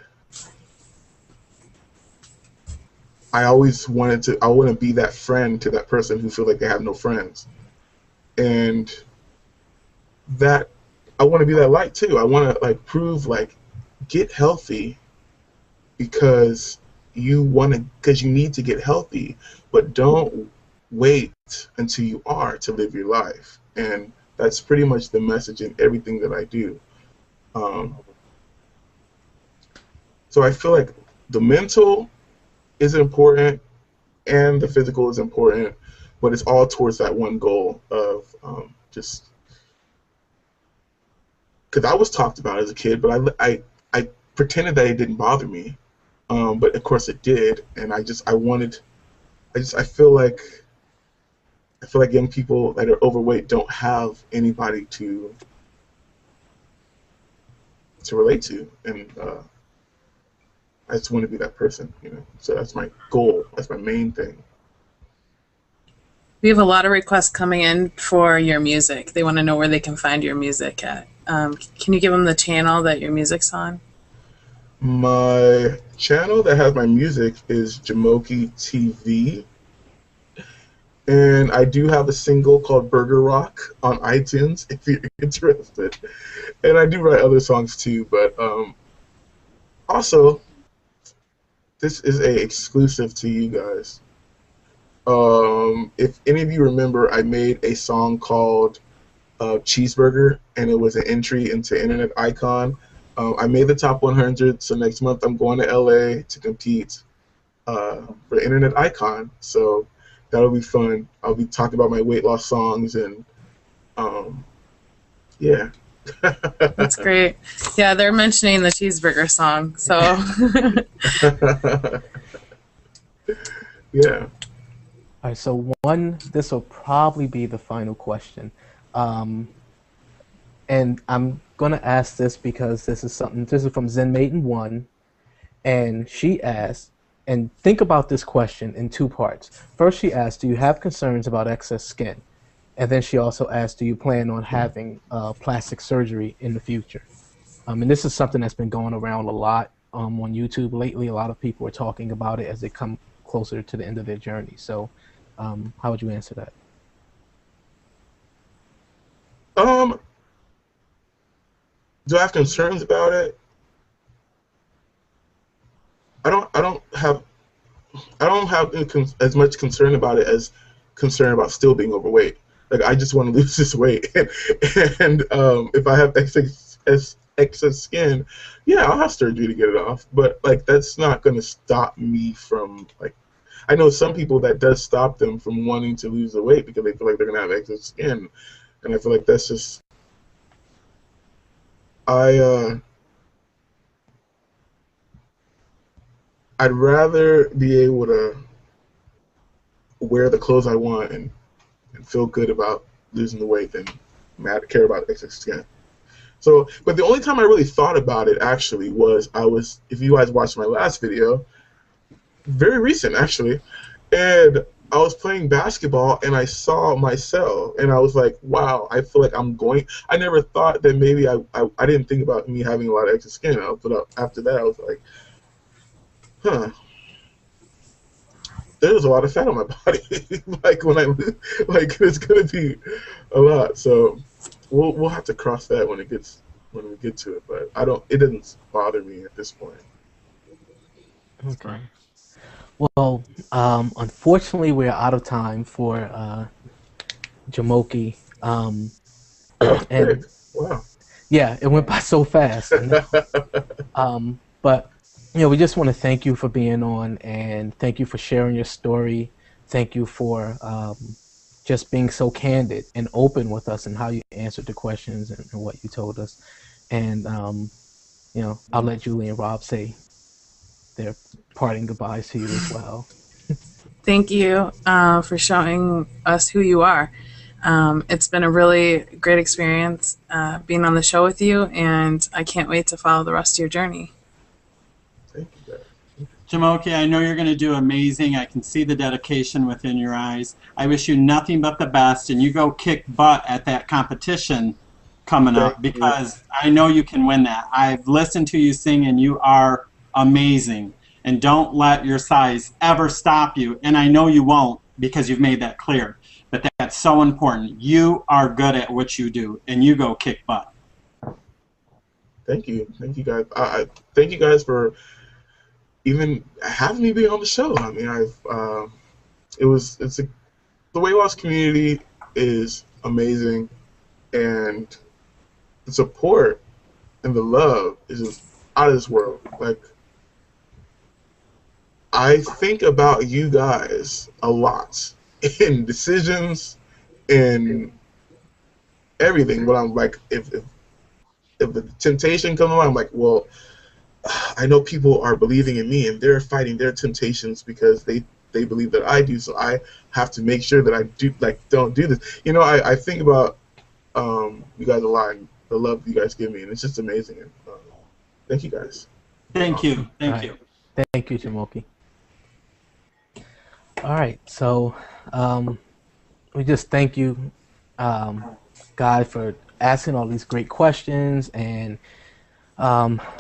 D: I want to be that friend to that person who feel like they have no friends, and that I want to be that light too. I want to like prove, like, get healthy because because you need to get healthy, but don't wait until you are to live your life. And that's pretty much the message in everything that I do. Um, so I feel like the mental is important and the physical is important, but it's all towards that one goal of just because I was talked about as a kid, but I pretended that it didn't bother me, but of course it did, and I feel like young people that are overweight don't have anybody to relate to, and I just want to be that person. So that's my goal. That's my main thing.
B: We have a lot of requests coming in for your music. They want to know where they can find your music at. Can you give them the channel that your music's on?
D: My channel that has my music is Jumoke TV, and I do have a single called Burger Rock on iTunes if you're interested. And I do write other songs too, but also this is a exclusive to you guys. If any of you remember, I made a song called Cheeseburger, and it was an entry into Internet Icon. I made the top 100, so next month I'm going to LA to compete for Internet Icon. So that'll be fun. I'll be talking about my weight loss songs and yeah.
B: That's great. Yeah, they're mentioning the cheeseburger song, so.
D: Yeah.
A: All right, so this will probably be the final question. And I'm gonna ask this because this is from Zen Maiden 1, and she asked, and think about this question in two parts. First, she asked, do you have concerns about excess skin? And then she also asked, do you plan on having plastic surgery in the future? And this is something that's been going around a lot on YouTube lately. A lot of people are talking about it as they come closer to the end of their journey. So how would you answer that?
D: Do I have concerns about it? I don't have as much concern about it as concern about still being overweight. Like, I just want to lose this weight, and if I have excess skin, yeah, I'll have surgery to get it off. But like, that's not going to stop me from, like, I know some people that does stop them from wanting to lose the weight because they feel like they're going to have excess skin, and I feel like that's just I'd rather be able to wear the clothes I want and feel good about losing the weight than care about excess skin. So, but the only time I really thought about it actually was if you guys watched my last video, very recent actually, and I was playing basketball and I saw my cell and I was like, wow, I feel like I never thought that maybe I didn't think about me having a lot of excess skin. But after that I was like, huh, there's a lot of fat on my body. Like it's gonna be a lot. So we'll have to cross that when we get to it. But it doesn't bother me at this point.
A: Okay. Well, unfortunately, we're out of time for Jumoke. And
D: wow.
A: Yeah, it went by so fast. But we just want to thank you for being on, and thank you for sharing your story. Thank you for just being so candid and open with us and how you answered the questions and what you told us. And I'll let Julie and Rob say their parting goodbyes to you as well.
B: Thank you for showing us who you are. It's been a really great experience being on the show with you, and I can't wait to follow the rest of your journey.
D: Thank you, guys.
C: Jumoke, I know you're going to do amazing. I can see the dedication within your eyes. I wish you nothing but the best, and you go kick butt at that competition coming up, because I know you can win that. I've listened to you sing, and you are amazing. And don't let your size ever stop you. And I know you won't, because you've made that clear. But that's so important. You are good at what you do, and you go kick butt.
D: Thank you guys. Thank you guys for even having me be on the show. I mean, the weight loss community is amazing, and the support and the love is just out of this world. Like, I think about you guys a lot in decisions, in everything. But I'm like, if the temptation comes along, I'm like, well, I know people are believing in me and they're fighting their temptations because they believe that I do. So I have to make sure that I don't do this. I think about you guys a lot and the love you guys give me, and it's just amazing. And, thank you guys.
C: Thank you. Thank you.
A: Thank you, Jumoke. All right, so we just thank you, Guy, for asking all these great questions, and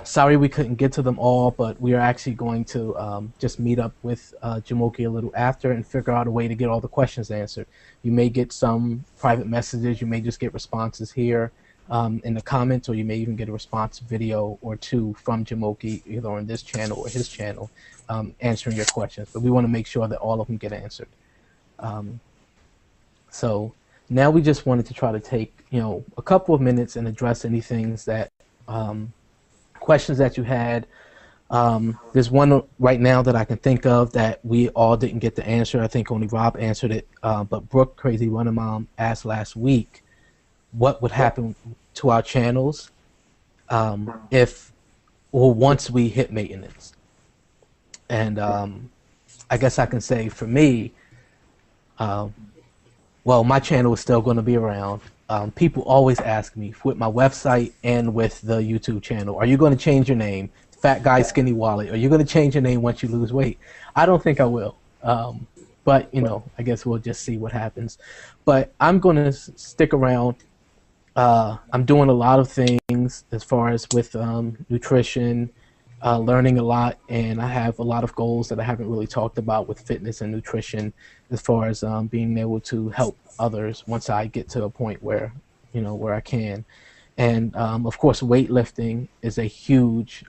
A: sorry we couldn't get to them all, but we are actually going to just meet up with Jumoke a little after and figure out a way to get all the questions answered. You may get some private messages, you may just get responses here in the comments, or you may even get a response video or two from Jumoke, either on this channel or his channel, answering your questions. But we want to make sure that all of them get answered. So now we just wanted to try to take a couple of minutes and address any things that questions that you had. There's one right now that I can think of that we all didn't get to answer. I think only Rob answered it. But Brooke, Crazy Running Mom, asked last week what would happen to our channels if or once we hit maintenance. And I guess I can say for me, well, my channel is still going to be around. People always ask me with my website and with the YouTube channel, are you going to change your name? Fat Guy Skinny Wallet. Are you going to change your name once you lose weight? I don't think I will. But, you know, I guess we'll just see what happens. But I'm going to stick around. I'm doing a lot of things as far as with nutrition, learning a lot, and I have a lot of goals that I haven't really talked about with fitness and nutrition as far as being able to help others once I get to a point where, you know, where I can. And of course, weightlifting is a huge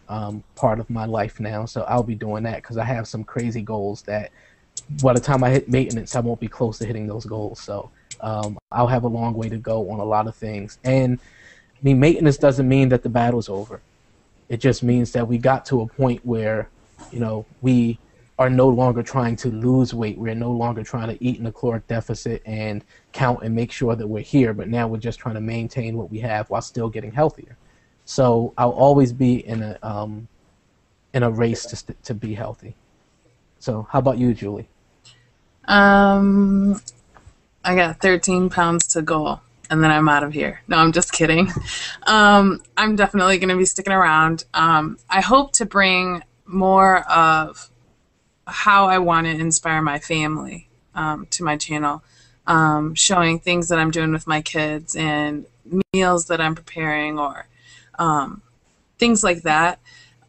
A: part of my life now, so I'll be doing that because I have some crazy goals that by the time I hit maintenance, I won't be close to hitting those goals. So I'll have a long way to go on a lot of things. And I mean, maintenance doesn't mean that the battle's over. It just means that we got to a point where, you know, we are no longer trying to lose weight. We're no longer trying to eat in a caloric deficit and count and make sure that we're here. But now we're just trying to maintain what we have while still getting healthier. So I'll always be in a race to be healthy. So how about you, Julie?
B: I got 13 pounds to go, and then I'm out of here. No, I'm just kidding. I'm definitely going to be sticking around. I hope to bring more of how I want to inspire my family to my channel, showing things that I'm doing with my kids and meals that I'm preparing or things like that.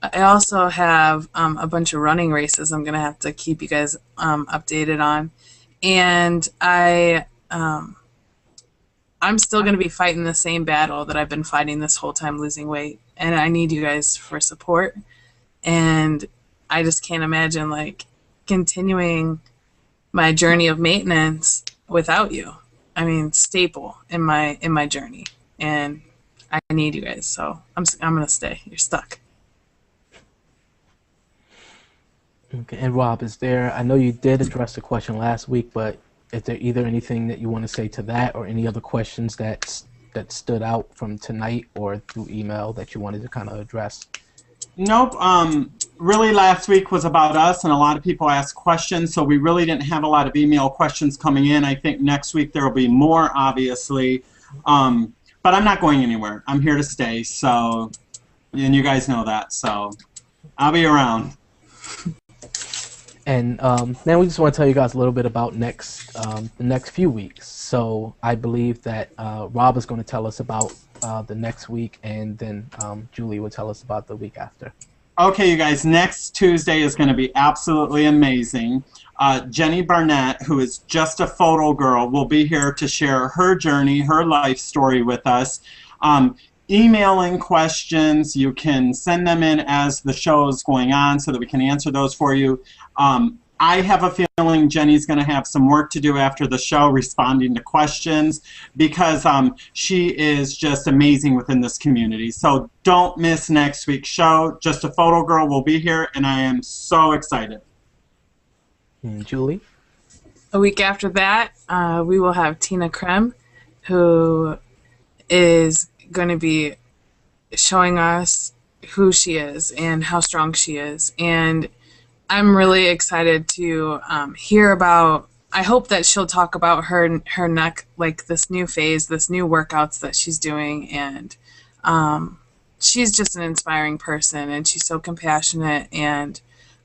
B: I also have a bunch of running races I'm going to have to keep you guys updated on. And I'm still going to be fighting the same battle that I've been fighting this whole time, losing weight. And I need you guys for support. And I just can't imagine, like, continuing my journey of maintenance without you. I mean, staple in my journey. And I need you guys. So I'm going to stay. You're stuck.
A: Okay. And Rob, is there, I know you did address the question last week, but is there either anything that you want to say to that or any other questions that stood out from tonight or through email that you wanted to kind of address?
C: Nope. Really, last week was about us, and a lot of people asked questions, so we really didn't have a lot of email questions coming in. I think next week there will be more, obviously. But I'm not going anywhere. I'm here to stay, so, and you guys know that, so I'll be around.
A: And now we just want to tell you guys a little bit about the next few weeks. So I believe that Rob is going to tell us about the next week, and then Julie will tell us about the week after.
C: Okay, you guys, next Tuesday is going to be absolutely amazing. Jenny Barnett, who is just a photo girl, will be here to share her journey, her life story with us. Emailing questions, you can send them in as the show is going on so that we can answer those for you. I have a feeling Jenny's going to have some work to do after the show responding to questions because she is just amazing within this community. So don't miss next week's show. Just a Photo Girl will be here, and I am so excited.
A: And Julie?
B: A week after that, we will have Tina Krem, who is going to be showing us who she is and how strong she is. And I'm really excited to hear about, I hope that she'll talk about her neck, like this new phase, this new workouts that she's doing. And she's just an inspiring person, and she's so compassionate, and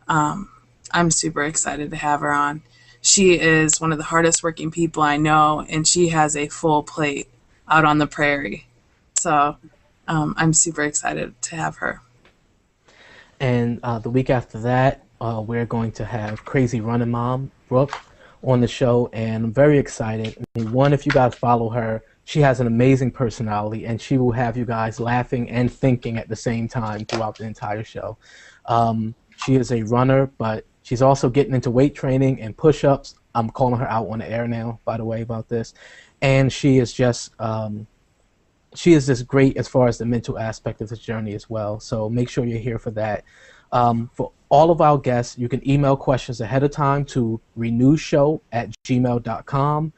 B: I'm super excited to have her on. She is one of the hardest working people I know, and she has a full plate out on the prairie. So I'm super excited to have her.
A: And the week after that, we're going to have Crazy Running Mom, Brooke, on the show, and I'm very excited. I mean, one, if you guys follow her, she has an amazing personality, and she will have you guys laughing and thinking at the same time throughout the entire show. She is a runner, but she's also getting into weight training and push-ups. I'm calling her out on the air now, by the way, about this. And she is just she is just great as far as the mental aspect of this journey as well. So make sure you're here for that. For all of our guests, you can email questions ahead of time to renewshow@gmail.com,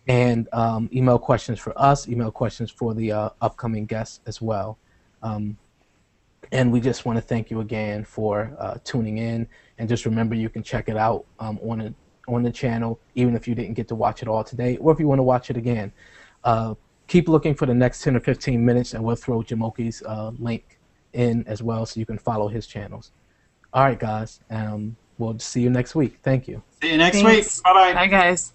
A: and email questions for us, email questions for the upcoming guests as well. And we just want to thank you again for tuning in. And just remember, you can check it out on the channel, even if you didn't get to watch it all today, or if you want to watch it again. Keep looking for the next 10 or 15 minutes, and we'll throw Jumoke's link in as well, so you can follow his channels. All right, guys. We'll see you next week. Thank you.
C: See you next
B: Thanks.
C: week. Bye-bye.
B: Bye, guys.